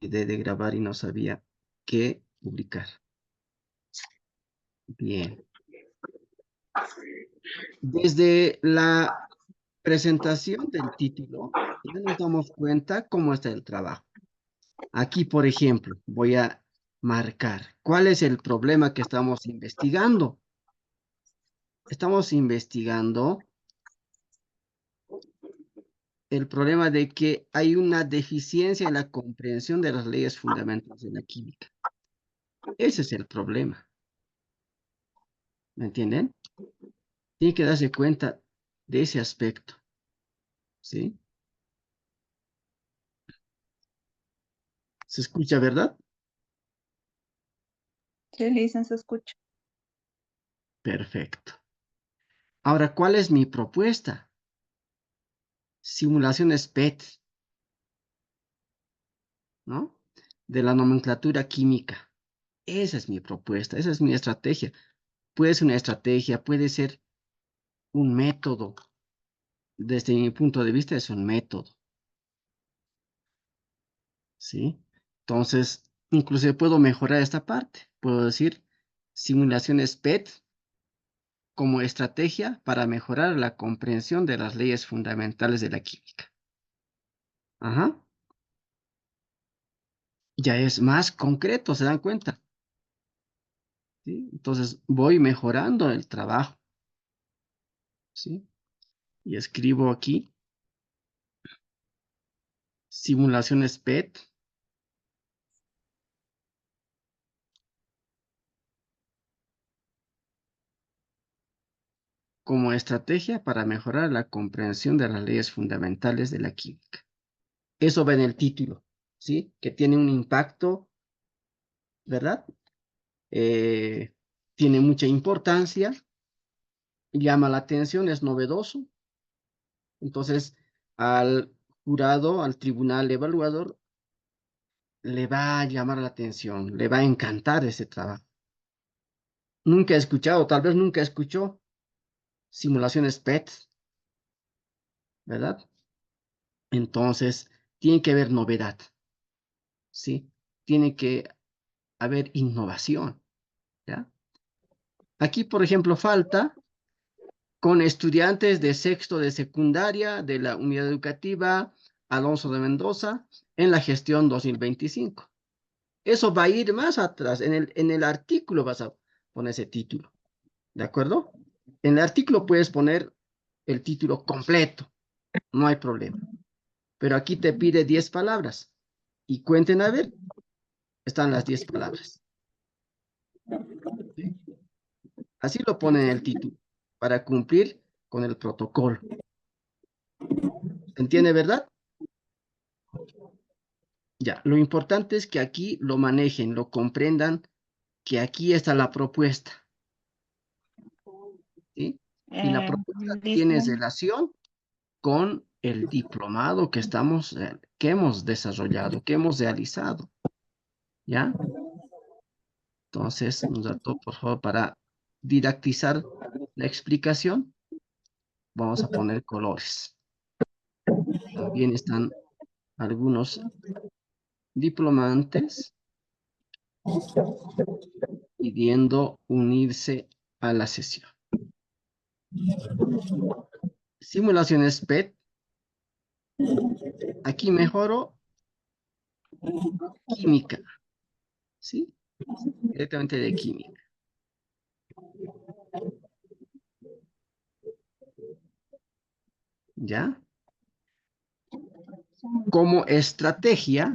de grabar y no sabía qué publicar. Bien. Desde la presentación del título, ya nos damos cuenta cómo está el trabajo. Aquí, por ejemplo, voy a marcar cuál es el problema que estamos investigando. Estamos investigando el problema de que hay una deficiencia en la comprensión de las leyes fundamentales de la química. Ese es el problema. ¿Me entienden? Tiene que darse cuenta de ese aspecto. ¿Sí? ¿Se escucha, verdad? Sí, Lisa, se escucha. Perfecto. Ahora, ¿cuál es mi propuesta? Simulaciones PET, ¿no? De la nomenclatura química. Esa es mi propuesta, esa es mi estrategia. Puede ser una estrategia, puede ser un método. Desde mi punto de vista es un método, ¿sí? Entonces, incluso puedo mejorar esta parte. Puedo decir simulaciones PET como estrategia para mejorar la comprensión de las leyes fundamentales de la química. Ajá. Ya es más concreto, ¿se dan cuenta? ¿Sí? Entonces voy mejorando el trabajo, ¿sí? Y escribo aquí simulaciones PET como estrategia para mejorar la comprensión de las leyes fundamentales de la química. Eso va en el título, ¿sí? Que tiene un impacto, ¿verdad? Tiene mucha importancia, llama la atención, es novedoso. Entonces, al jurado, al tribunal evaluador, le va a llamar la atención, le va a encantar ese trabajo. Nunca he escuchado, tal vez nunca escuchó simulaciones PET, ¿verdad? Entonces, tiene que haber novedad, ¿sí? Tiene que haber innovación, ¿ya? Aquí, por ejemplo, falta con estudiantes de sexto de secundaria de la unidad educativa Alonso de Mendoza en la gestión 2025. Eso va a ir más atrás. En el artículo vas a poner ese título, ¿de acuerdo? En el artículo puedes poner el título completo, no hay problema. Pero aquí te pide 10 palabras. Y cuenten a ver, están las 10 palabras. ¿Sí? Así lo ponen en el título, para cumplir con el protocolo. ¿Se entiende, verdad? Ya, lo importante es que aquí lo manejen, lo comprendan, que aquí está la propuesta, ¿sí? Y la propuesta tiene Lisa, relación con el diplomado que hemos desarrollado, que hemos realizado, ¿ya? Entonces, un dato, por favor, para didactizar la explicación, vamos a poner colores. También están algunos diplomantes pidiendo unirse a la sesión. Simulaciones PET. Aquí mejoro química, ¿sí? Directamente de química. ¿Ya? Como estrategia,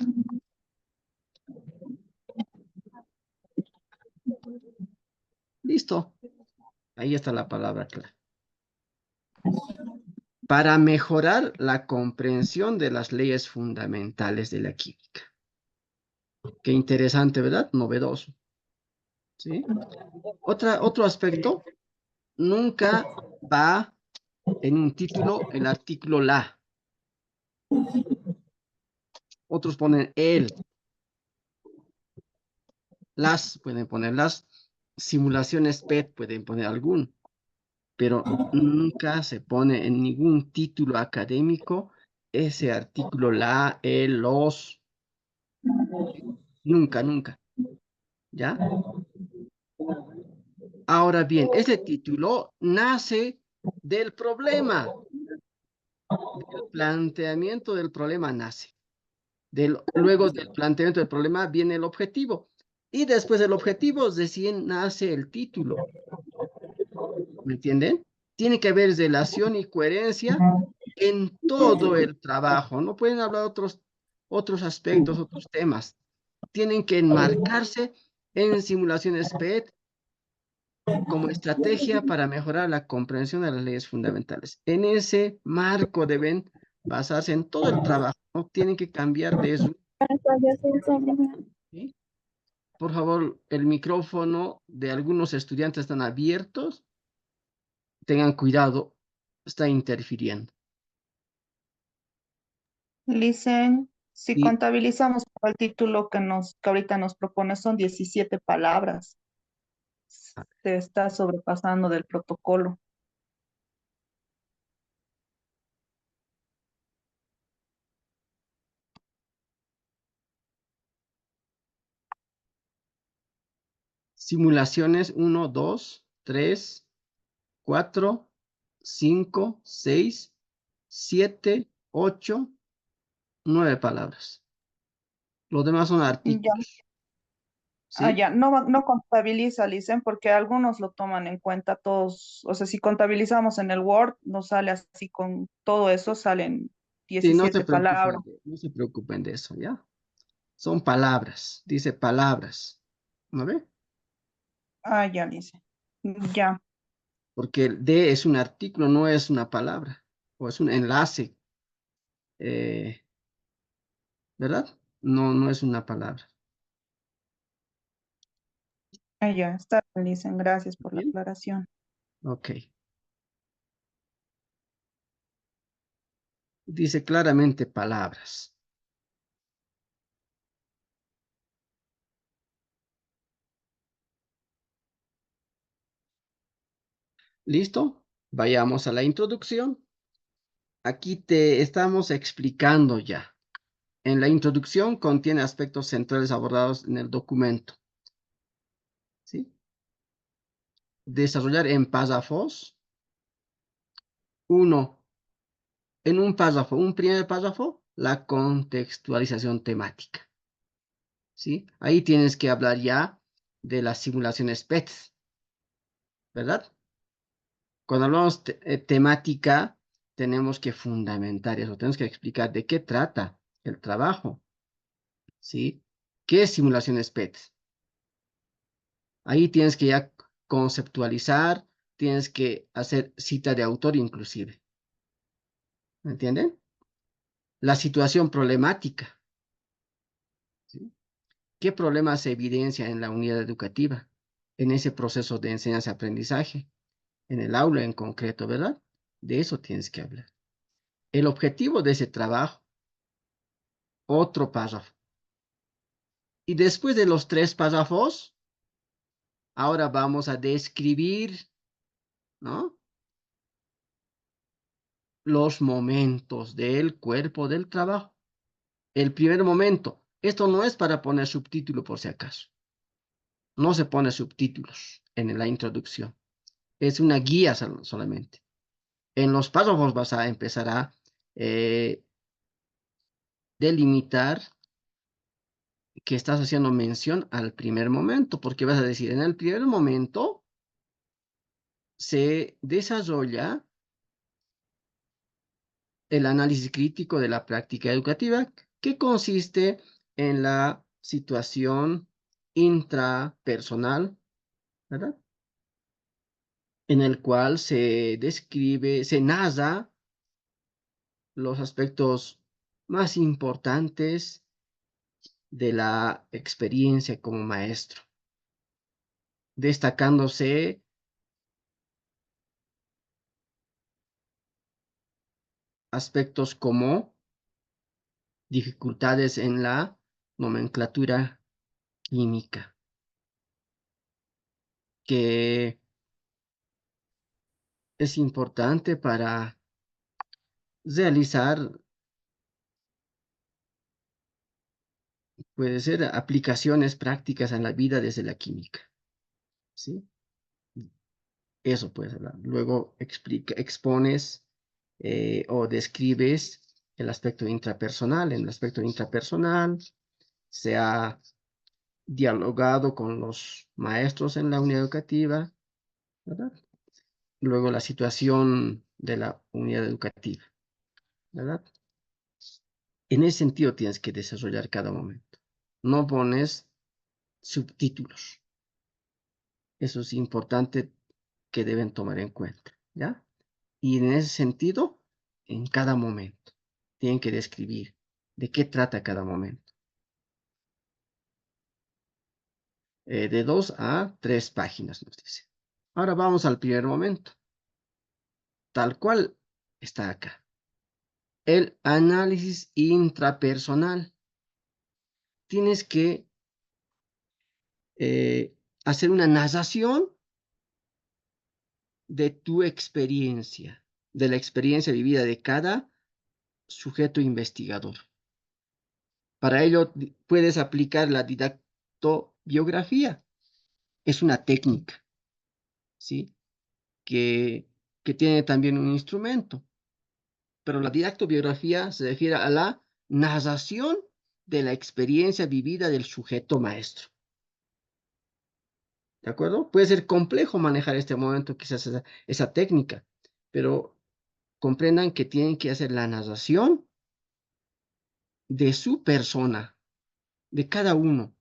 listo. Ahí está la palabra clave. Para mejorar la comprensión de las leyes fundamentales de la química. Qué interesante, ¿verdad? Novedoso. ¿Sí? Otro aspecto, nunca va en un título el artículo la. Otros ponen el. Las, pueden poner las. Simulaciones PET, pueden poner algún. Pero nunca se pone en ningún título académico ese artículo la, el, los. ¿sí? Nunca, nunca, ¿ya? Ahora bien, ese título nace del problema, del planteamiento del problema nace. Luego del planteamiento del problema viene el objetivo. Y después del objetivo recién nace el título. ¿Me entienden? Tiene que haber relación y coherencia en todo el trabajo. No pueden hablar otros aspectos, otros temas. Tienen que enmarcarse en simulaciones PET como estrategia para mejorar la comprensión de las leyes fundamentales. En ese marco deben basarse en todo el trabajo. No tienen que cambiar de eso. ¿Sí? Por favor, el micrófono de algunos estudiantes están abiertos. Tengan cuidado, está interfiriendo. Licen, si Y contabilizamos el título que ahorita nos propone son 17 palabras. Se está sobrepasando del protocolo. simulaciones 1, 2, 3, 4, 5, 6, 7, 8, 9 palabras. Los demás son Ya, artículos. ¿Sí? ya, no, no contabiliza, Licen, porque algunos lo toman en cuenta todos. O sea, si contabilizamos en el Word, nos sale así con todo eso, salen Sí, 17 palabras. no se preocupen de eso, ¿ya? Son palabras, dice palabras, ¿no ve? Ya, Licen. Ya, Porque el de es un artículo, no es una palabra, o es un enlace, eh, ¿verdad? No, no es una palabra. ya, está bien, Licen. Gracias por la ¿Bien? aclaración. Ok. Dice claramente palabras. ¿Listo? Vayamos a la introducción. Aquí te estamos explicando ya. En la introducción contiene aspectos centrales abordados en el documento. ¿Sí? Desarrollar en párrafos. Uno, en un párrafo, un primer párrafo, la contextualización temática. ¿Sí? Ahí tienes que hablar ya de las simulaciones PET, ¿verdad? Cuando hablamos temática, tenemos que fundamentar eso, tenemos que explicar de qué trata el trabajo, ¿sí? ¿Qué es simulaciones PET? Ahí tienes que ya conceptualizar, tienes que hacer cita de autor inclusive, ¿me entienden? La situación problemática, ¿sí? ¿Qué problemas se evidencia en la unidad educativa, en ese proceso de enseñanza-aprendizaje, en el aula en concreto, ¿verdad? De eso tienes que hablar. El objetivo de ese trabajo, otro párrafo. Y después de los 3 párrafos, ahora vamos a describir, ¿no? Los momentos del cuerpo del trabajo. El primer momento. Esto no es para poner subtítulo por si acaso. No se pone subtítulos en la introducción. Es una guía solamente. En los párrafos vas a empezar a delimitar que estás haciendo mención al primer momento, porque vas a decir, en el primer momento se desarrolla el análisis crítico de la práctica educativa, que consiste en la situación intrapersonal, ¿verdad? En el cual se describe, se narra los aspectos más importantes de la experiencia como maestro, destacándose aspectos como dificultades en la nomenclatura química, que es importante para realizar puede ser aplicaciones prácticas en la vida desde la química, ¿sí? Eso puedes hablar. Luego expones o describes el aspecto intrapersonal. En el aspecto intrapersonal se ha dialogado con los maestros en la unidad educativa, ¿verdad? Luego la situación de la unidad educativa, ¿verdad? En ese sentido tienes que desarrollar cada momento. No pones subtítulos. Eso es importante que deben tomar en cuenta, ¿ya? Y en ese sentido, en cada momento, tienen que describir de qué trata cada momento. De 2 a 3 páginas, nos dice. Ahora vamos al primer momento, tal cual está acá. El análisis intrapersonal. Tienes que hacer una narración de tu experiencia, de la experiencia vivida de cada sujeto investigador. Para ello puedes aplicar la didactobiografía. Es una técnica, ¿sí? Que tiene también un instrumento. Pero la didactobiografía se refiere a la narración de la experiencia vivida del sujeto maestro. ¿De acuerdo? Puede ser complejo manejar este momento, quizás esa técnica, pero comprendan que tienen que hacer la narración de su persona, de cada uno,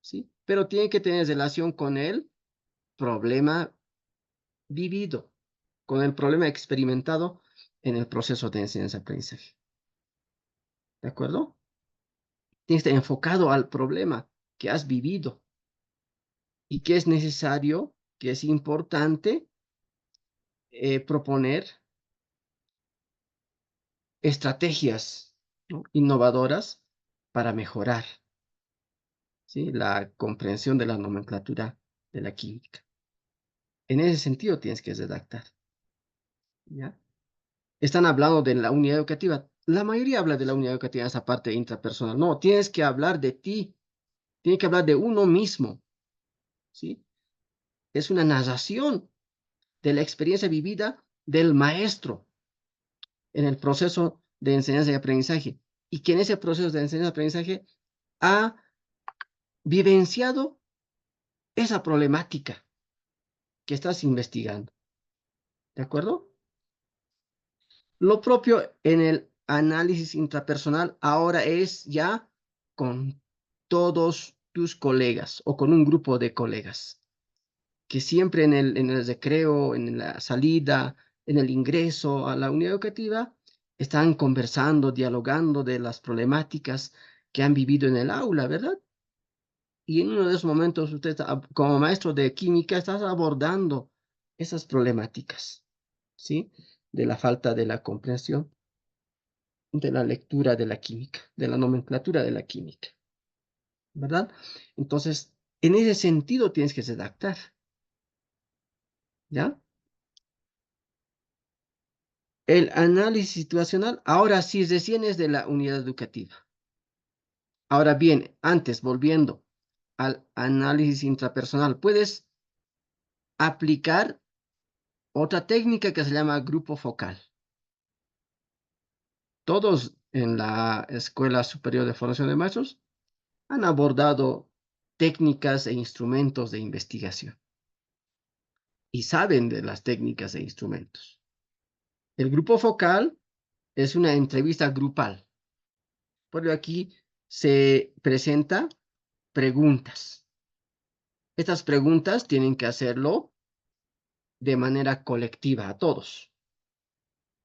¿sí? Pero tienen que tener relación con el problema vivido, con el problema experimentado en el proceso de enseñanza-aprendizaje. ¿De acuerdo? Tienes que estar enfocado al problema que has vivido y que es necesario, que es importante proponer estrategias, ¿no?, innovadoras para mejorar, ¿sí?, la comprensión de la nomenclatura de la química. En ese sentido tienes que redactar, ¿ya? Están hablando de la unidad educativa. La mayoría habla de la unidad educativa, esa parte intrapersonal. No, tienes que hablar de ti, tienes que hablar de uno mismo, ¿sí? Es una narración de la experiencia vivida del maestro en el proceso de enseñanza y aprendizaje, y que en ese proceso de enseñanza y aprendizaje ha vivenciado esa problemática que estás investigando. ¿De acuerdo? Lo propio en el análisis intrapersonal ahora es ya con todos tus colegas o con un grupo de colegas que siempre en el recreo, en la salida, en el ingreso a la unidad educativa, están conversando, dialogando de las problemáticas que han vivido en el aula, ¿verdad? Y en uno de esos momentos, usted, como maestro de química, estás abordando esas problemáticas, ¿sí? De la falta de la comprensión, de la lectura de la química, de la nomenclatura de la química, ¿verdad? Entonces, en ese sentido tienes que redactar, ¿ya? El análisis situacional, ahora sí, recién es de la unidad educativa. Ahora bien, antes, volviendo al análisis intrapersonal, puedes aplicar otra técnica que se llama grupo focal. Todos en la Escuela Superior de Formación de Maestros han abordado técnicas e instrumentos de investigación y saben de las técnicas e instrumentos. El grupo focal es una entrevista grupal. Por lo aquí se presenta preguntas. Estas preguntas tienen que hacerlo de manera colectiva a todos.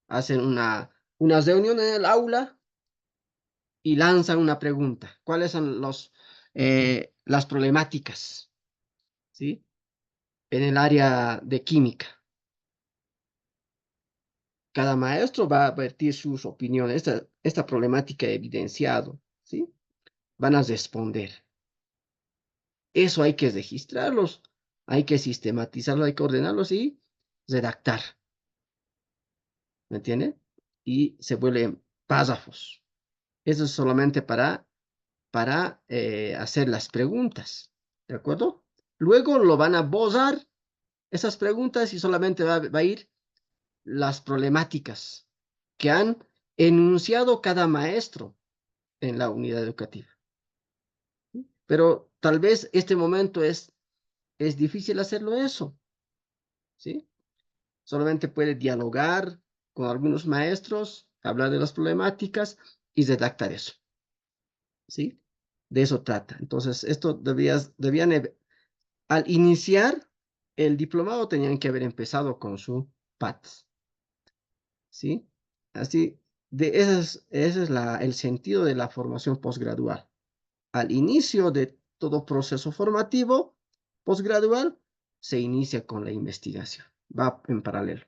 Hacen una reunión en el aula y lanzan una pregunta. ¿Cuáles son las problemáticas, ¿sí?, en el área de química? Cada maestro va a vertir sus opiniones. Esta problemática he evidenciado, ¿sí? Van a responder. Eso hay que registrarlos, hay que sistematizarlo, hay que ordenarlos y redactar. ¿Me entienden? Y se vuelven párrafos. Eso es solamente para para hacer las preguntas, ¿de acuerdo? Luego lo van a borrar esas preguntas y solamente va a ir las problemáticas que han enunciado cada maestro en la unidad educativa. Pero tal vez este momento es difícil hacerlo eso, ¿sí? Solamente puede dialogar con algunos maestros, hablar de las problemáticas y redactar eso, ¿sí? De eso trata. Entonces, esto al iniciar el diplomado tenían que haber empezado con su PATS, ¿sí? Así, ese es el sentido de la formación posgradual. Al inicio de todo proceso formativo posgradual, se inicia con la investigación, va en paralelo.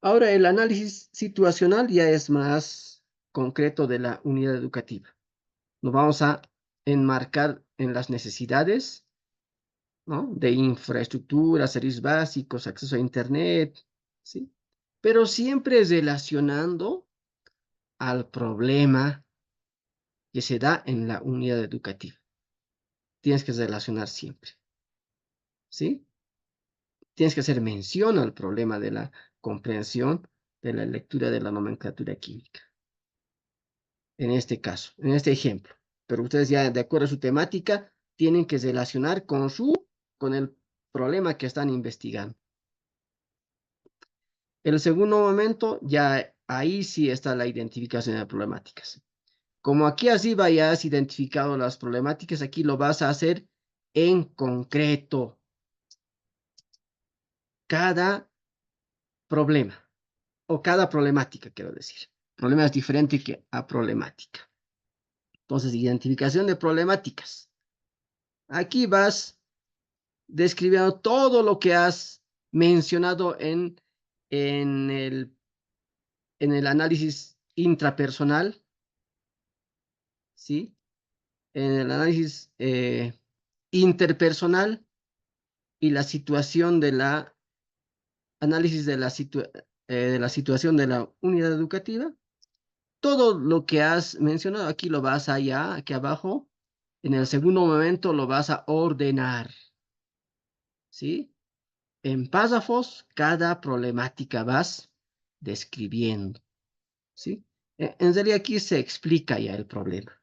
Ahora, el análisis situacional ya es más concreto de la unidad educativa. Nos vamos a enmarcar en las necesidades, ¿no? De infraestructura, servicios básicos, acceso a Internet, ¿sí? Pero siempre relacionando al problema que se da en la unidad educativa. Tienes que relacionar siempre, ¿sí? Tienes que hacer mención al problema de la comprensión de la lectura de la nomenclatura química. En este caso, en este ejemplo. Pero ustedes ya, de acuerdo a su temática, tienen que relacionar con el problema que están investigando. El segundo momento, ya ahí sí está la identificación de problemáticas. Como aquí arriba ya has identificado las problemáticas, aquí lo vas a hacer en concreto. Cada problema, o cada problemática, quiero decir. Problema es diferente que a problemática. Entonces, identificación de problemáticas. Aquí vas describiendo todo lo que has mencionado en el, en el análisis intrapersonal, ¿sí? En el análisis interpersonal y la situación de la análisis de la situación de la unidad educativa. Todo lo que has mencionado aquí lo vas allá, aquí abajo. En el segundo momento lo vas a ordenar, ¿sí? En párrafos, cada problemática vas describiendo, ¿sí? En realidad aquí se explica ya el problema.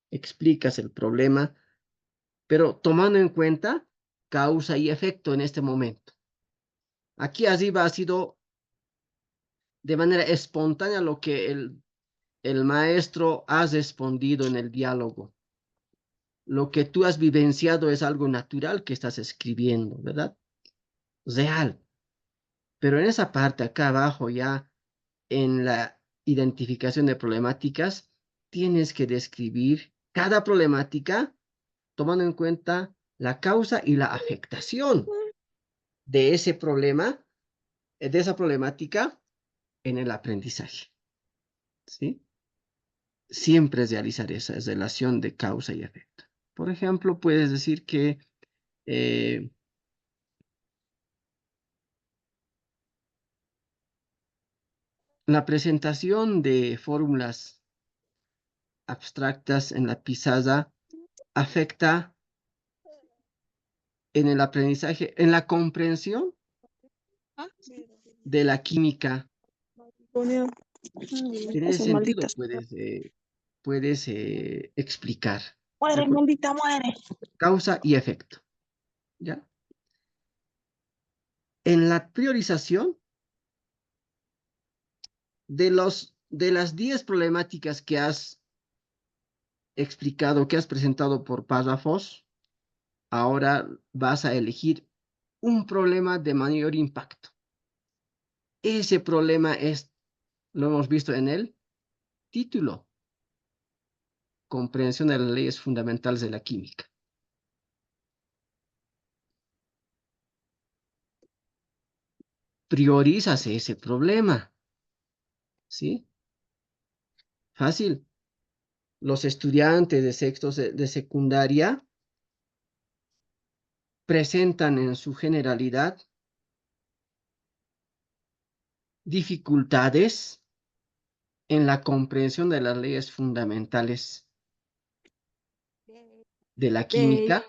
Explicas el problema, pero tomando en cuenta causa y efecto en este momento. Aquí arriba ha sido de manera espontánea lo que el maestro ha respondido en el diálogo. Lo que tú has vivenciado es algo natural que estás escribiendo, ¿verdad? Real. Pero en esa parte acá abajo ya, en la identificación de problemáticas, tienes que describir cada problemática tomando en cuenta la causa y la afectación de ese problema, de esa problemática en el aprendizaje, ¿sí? Siempre realizar esa relación de causa y efecto. Por ejemplo, puedes decir que eh, la presentación de fórmulas abstractas en la pizarra afecta en el aprendizaje, en la comprensión de la química. En ese Esas sentido malditas. puedes explicar, ¿de Muere, acuerdo? maldita, muere. Causa y efecto, ¿ya? En la priorización de las 10 problemáticas que has explicado, que has presentado por párrafos, ahora vas a elegir un problema de mayor impacto. Ese problema lo hemos visto en el título, comprensión de las leyes fundamentales de la química. Priorizas ese problema, ¿sí? Fácil. Los estudiantes de sextos de secundaria presentan en su generalidad dificultades en la comprensión de las leyes fundamentales de la química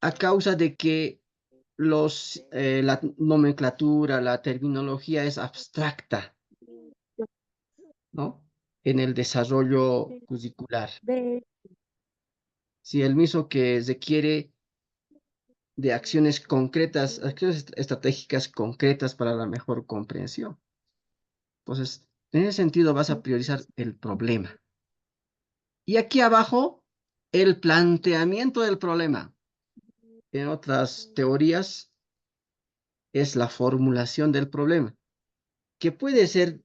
a causa de que la nomenclatura, la terminología es abstracta, ¿no? En el desarrollo curricular. Si el mismo que requiere de acciones concretas, acciones estratégicas concretas para la mejor comprensión. Entonces, en ese sentido vas a priorizar el problema. Y aquí abajo, el planteamiento del problema. En otras teorías, es la formulación del problema, que puede ser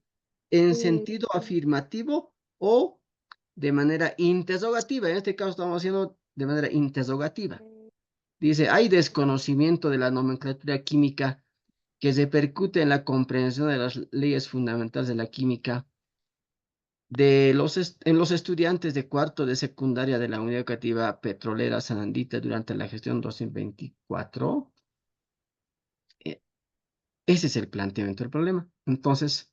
en sentido afirmativo o de manera interrogativa. En este caso estamos haciendo de manera interrogativa. Dice, hay desconocimiento de la nomenclatura química que repercute en la comprensión de las leyes fundamentales de la química en los estudiantes de cuarto de secundaria de la Unidad Educativa Petrolera Sanandita durante la gestión 2024. Ese es el planteamiento del problema. Entonces,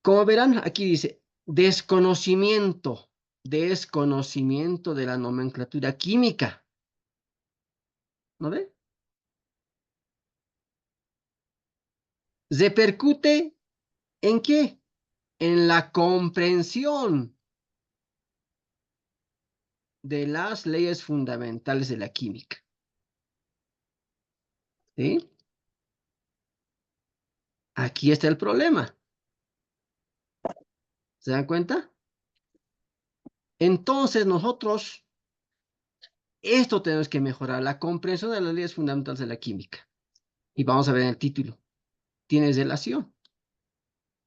como verán, aquí dice desconocimiento de la nomenclatura química. ¿No ve? ¿Repercute en qué? En la comprensión de las leyes fundamentales de la química. ¿Sí? Aquí está el problema. ¿Se dan cuenta? Entonces nosotros, esto tenemos que mejorar, la comprensión de las leyes fundamentales de la química. Y vamos a ver en el título. ¿Tienes relación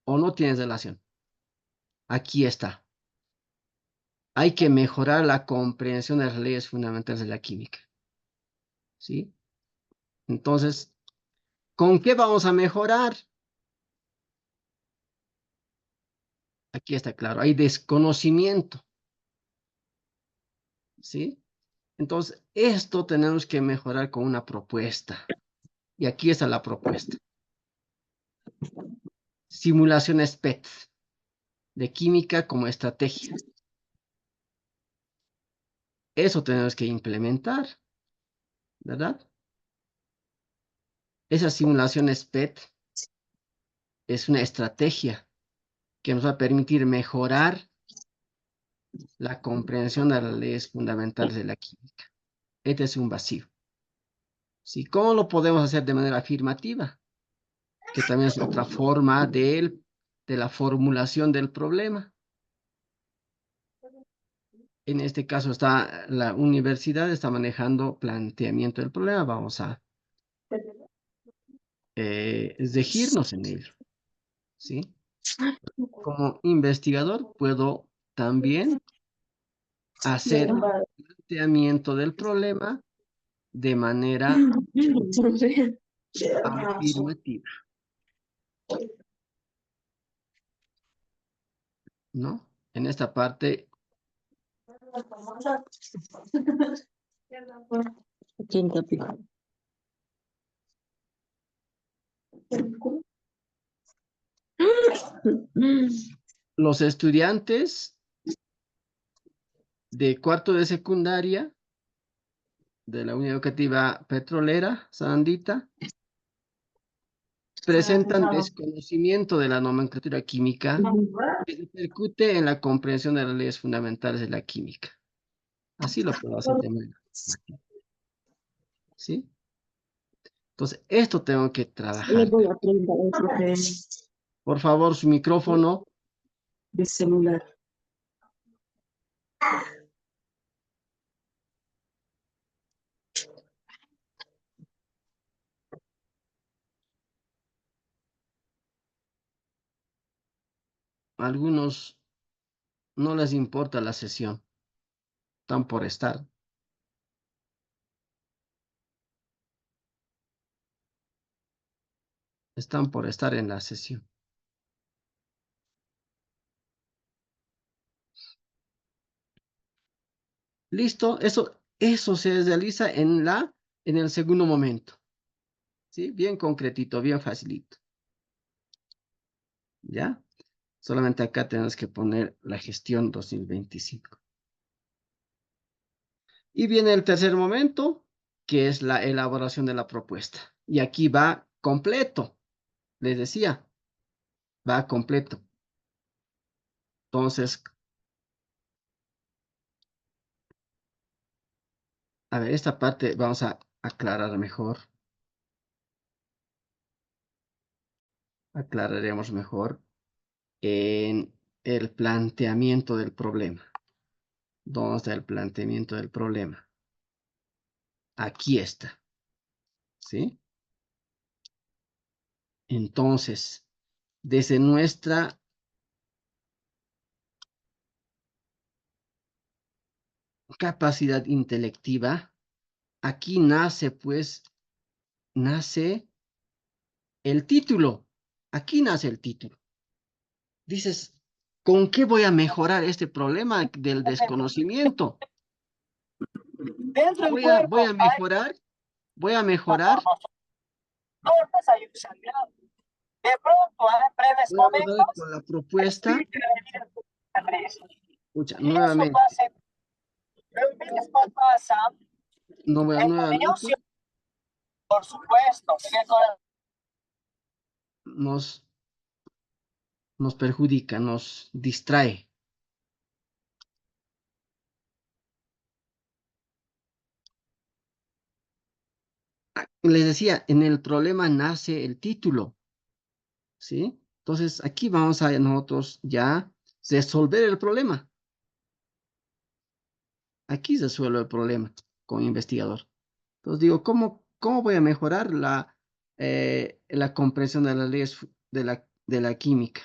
o no tienes relación? Aquí está. Hay que mejorar la comprensión de las leyes fundamentales de la química. ¿Sí? Entonces, ¿con qué vamos a mejorar? Aquí está claro, hay desconocimiento. ¿Sí? Entonces, esto tenemos que mejorar con una propuesta. Y aquí está la propuesta. Simulaciones PET de química como estrategia. Eso tenemos que implementar, ¿verdad? Esas simulaciones PET es una estrategia que nos va a permitir mejorar la comprensión de las leyes fundamentales de la química. Este es un vacío. ¿Sí? ¿Cómo lo podemos hacer de manera afirmativa? Que también es otra forma de la formulación del problema. En este caso la universidad está manejando planteamiento del problema. Vamos a regirnos en ello. ¿Sí? Como investigador puedo también hacer planteamiento del problema de manera afirmativa, ¿no? En esta parte, los estudiantes de cuarto de secundaria de la Unidad Educativa Petrolera Sanandita presentan desconocimiento de la nomenclatura química que repercute en la comprensión de las leyes fundamentales de la química. Así lo puedo hacer de manera. ¿Sí? Entonces, esto tengo que Le trabajar. voy a preguntar al profe Por favor, su micrófono. de celular. A algunos no les importa la sesión. Están por estar. Están por estar en la sesión. ¿Listo? Eso se realiza en el segundo momento. ¿Sí? Bien concretito, bien facilito. ¿Ya? Solamente acá tenemos que poner la gestión 2025. Y viene el tercer momento, que es la elaboración de la propuesta. Y aquí va completo, les decía, va completo. Entonces, a ver, esta parte vamos a aclarar mejor. Aclararemos mejor en el planteamiento del problema. ¿Dónde está el planteamiento del problema? Aquí está, ¿sí? Entonces, desde nuestra capacidad intelectiva, aquí nace, pues, nace el título. Aquí nace el título. Dices, ¿con qué voy a mejorar este problema del desconocimiento? Dentro del Voy cuerpo a hay mejorar normas, hay un sangrado. De pronto hay breves voy a mejorar momentos con la propuesta. que la vida Escucha, y eso nuevamente, pasa, lo mismo pasa en la nuevamente negocio, por supuesto, que con nos, nos perjudica, nos distrae. Les decía, en el problema nace el título, ¿sí? Entonces, aquí vamos a nosotros ya resolver el problema. Aquí se resuelve el problema con investigador. Entonces digo, ¿cómo voy a mejorar la comprensión de las leyes de la química?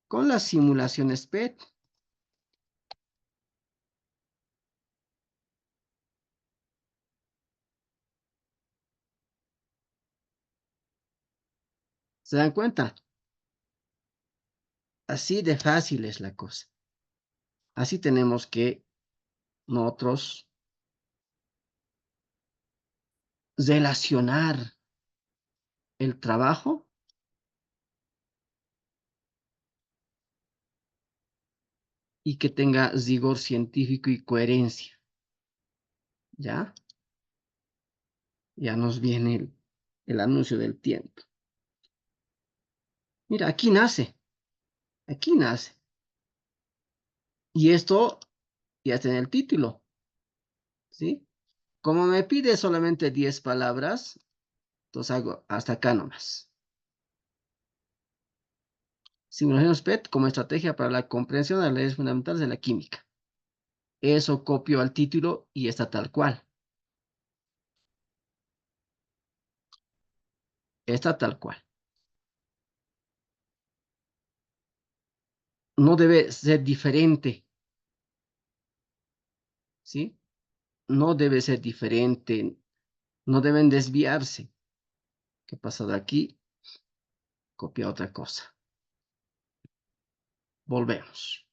Con las simulaciones PET. ¿Se dan cuenta? Así de fácil es la cosa. Así tenemos que nosotros relacionar el trabajo y que tenga rigor científico y coherencia. ¿Ya? Ya nos viene el anuncio del tiempo. Mira, aquí nace. Aquí nace. Y esto ya está en el título. ¿Sí? Como me pide solamente 10 palabras, entonces hago hasta acá nomás. Simulaciones PET como estrategia para la comprensión de las leyes fundamentales de la química. Eso copio al título y está tal cual. Está tal cual. No debe ser diferente. ¿Sí? No debe ser diferente. No deben desviarse. ¿Qué pasa de aquí? Copia otra cosa. Volvemos.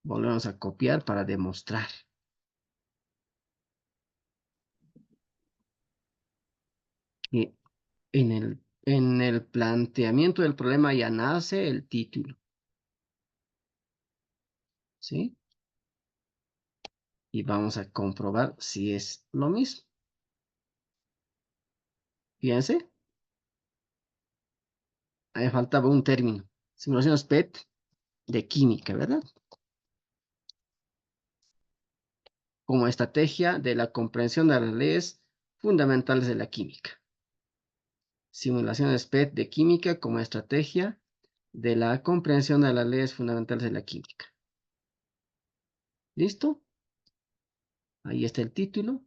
Volvemos a copiar para demostrar. Que en el planteamiento del problema ya nace el título. ¿Sí? Y vamos a comprobar si es lo mismo. Fíjense. Ahí faltaba un término. Simulaciones PET de química, ¿verdad? Como estrategia de la comprensión de las leyes fundamentales de la química. Simulaciones PET de química como estrategia de la comprensión de las leyes fundamentales de la química. ¿Listo? Ahí está el título.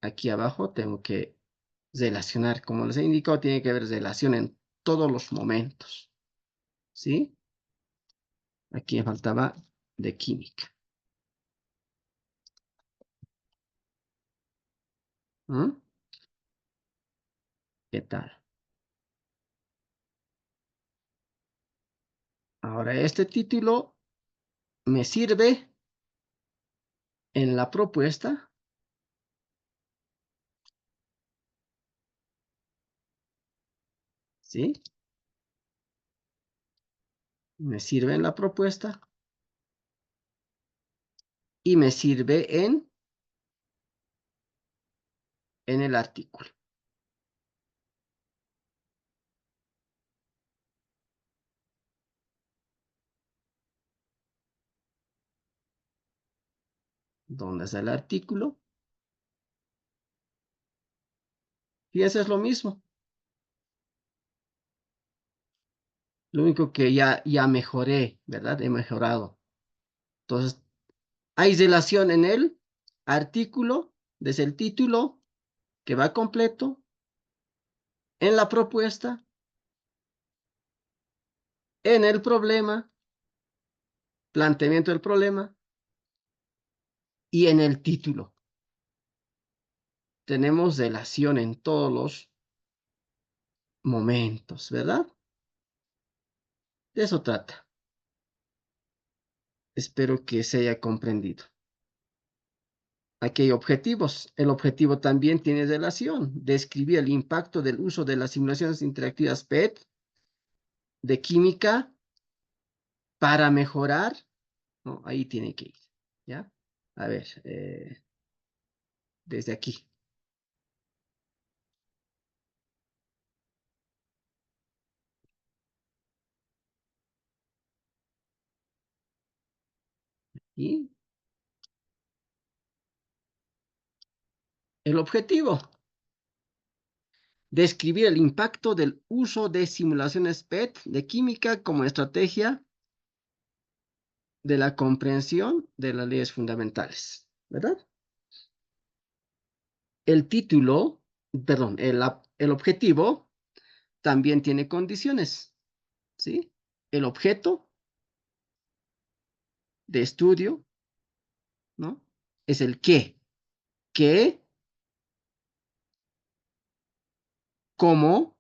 Aquí abajo tengo que relacionar. Como les he indicado, tiene que haber relación en todos los momentos. ¿Sí? Aquí me faltaba de química. ¿Mm? ¿Qué tal? Ahora, este título me sirve en la propuesta. ¿Sí? Me sirve en la propuesta. y me sirve en el artículo. ¿Dónde está el artículo? Y eso es lo mismo. Lo único que ya mejoré, ¿verdad? He mejorado. Entonces, hay relación en el artículo, desde el título, que va completo, en la propuesta, en el problema, planteamiento del problema, y en el título. Tenemos relación en todos los momentos, ¿verdad? De eso trata. Espero que se haya comprendido. Aquí hay objetivos. El objetivo también tiene relación. Describir el impacto del uso de las simulaciones interactivas PET de química para mejorar. No, ahí tiene que ir. ¿Ya? A ver, desde aquí. Y el objetivo. Describir el impacto del uso de simulaciones PET de química como estrategia de la comprensión de las leyes fundamentales, ¿verdad? El título, perdón, el objetivo también tiene condiciones, ¿sí? El objeto de estudio, ¿no? Es el qué. ¿Qué? ¿Cómo?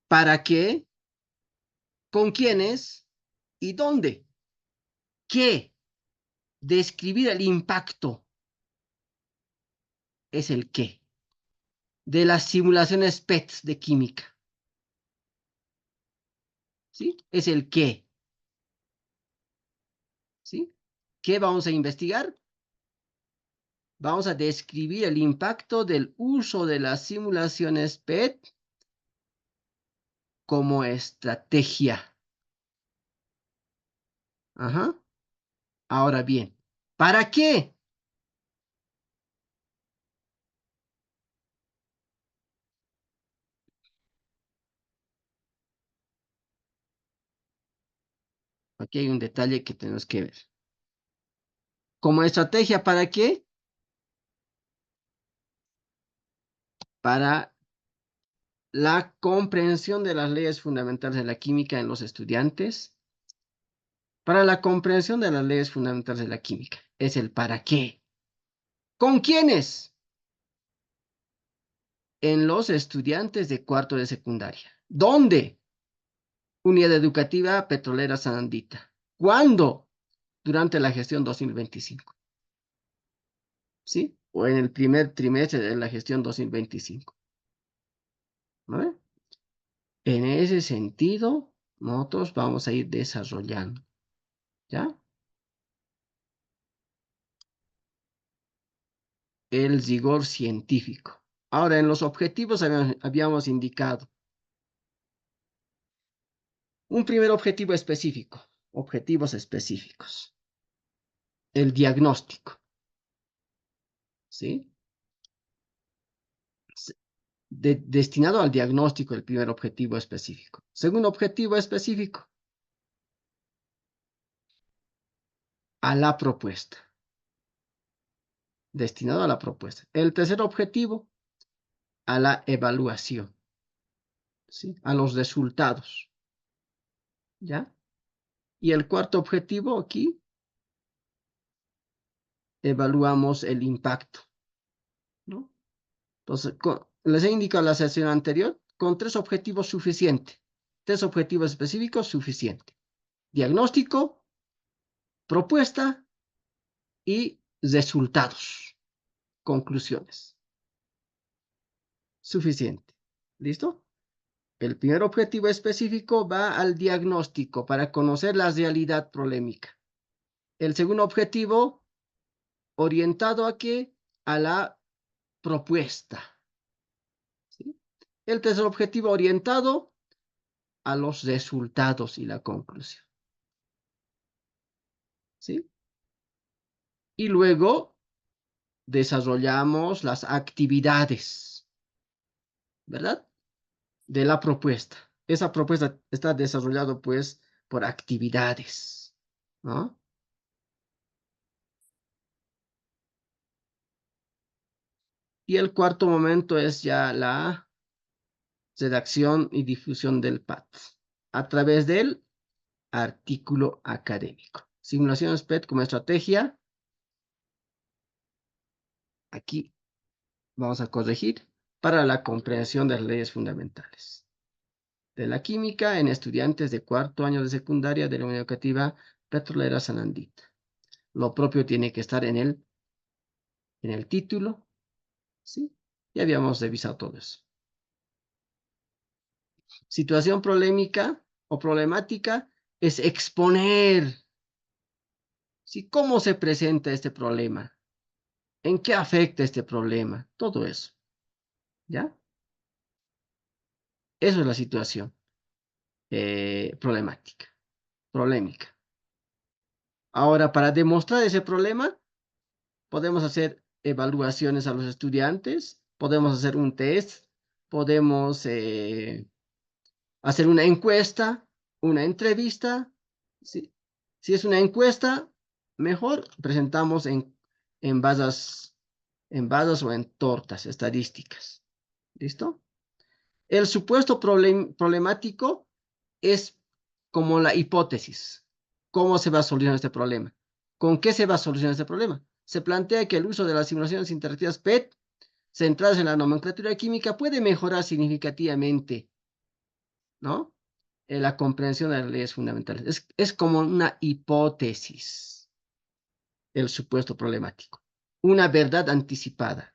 ¿Para qué? ¿Con quiénes? ¿Y dónde? ¿Qué? Describir el impacto es el qué. De las simulaciones PET de química. ¿Sí? Es el qué. ¿Sí? ¿Qué vamos a investigar? Vamos a describir el impacto del uso de las simulaciones PET como estrategia. Ajá. Ahora bien, ¿para qué? Aquí hay un detalle que tenemos que ver. Como estrategia, ¿para qué? Para la comprensión de las leyes fundamentales de la química en los estudiantes. Para la comprensión de las leyes fundamentales de la química. Es el para qué. ¿Con quiénes? En los estudiantes de cuarto de secundaria. ¿Dónde? Unidad Educativa Petrolera Sandita. ¿Cuándo? Durante la gestión 2025. ¿Sí? O en el primer trimestre de la gestión 2025. ¿No? En ese sentido, nosotros vamos a ir desarrollando. ¿Ya? El rigor científico. Ahora, en los objetivos habíamos indicado un primer objetivo específico. Objetivos específicos. El diagnóstico. ¿Sí? Destinado al diagnóstico, el primer objetivo específico. Segundo objetivo específico. A la propuesta. Destinado a la propuesta. El tercer objetivo, a la evaluación. ¿Sí? A los resultados. ¿Ya? Y el cuarto objetivo aquí, evaluamos el impacto, ¿no? Entonces, les he indicado en la sesión anterior, con 3 objetivos suficiente. 3 objetivos específicos suficiente. Diagnóstico, propuesta y resultados. Conclusiones. Suficiente. ¿Listo? El primer objetivo específico va al diagnóstico para conocer la realidad problemática. El segundo objetivo, orientado ¿a qué? A la propuesta. ¿Sí? El tercer objetivo, orientado a los resultados y la conclusión. ¿Sí? Y luego desarrollamos las actividades, ¿verdad? De la propuesta. Esa propuesta está desarrollada, pues, por actividades, ¿no? Y el cuarto momento es ya la redacción y difusión del PAT a través del artículo académico. Simulaciones PET como estrategia. Aquí vamos a corregir para la comprensión de las leyes fundamentales de la química en estudiantes de cuarto año de secundaria de la Unidad Educativa Petrolera Sanandita. Lo propio tiene que estar en el título, ¿sí? Ya habíamos revisado todo eso. Situación polémica o problemática es exponer, ¿sí? ¿Cómo se presenta este problema? ¿En qué afecta este problema? Todo eso, ¿ya? Eso es la situación problemática, polémica. Ahora, para demostrar ese problema, podemos hacer evaluaciones a los estudiantes, podemos hacer un test, podemos hacer una encuesta, una entrevista. Si es una encuesta, mejor presentamos en bases o en tortas estadísticas. ¿Listo? El supuesto problemático es como la hipótesis. ¿Cómo se va a solucionar este problema? ¿Con qué se va a solucionar este problema? Se plantea que el uso de las simulaciones interactivas PET, centradas en la nomenclatura química, puede mejorar significativamente, ¿no? La comprensión de las leyes fundamentales. Es como una hipótesis, el supuesto problemático. Una verdad anticipada.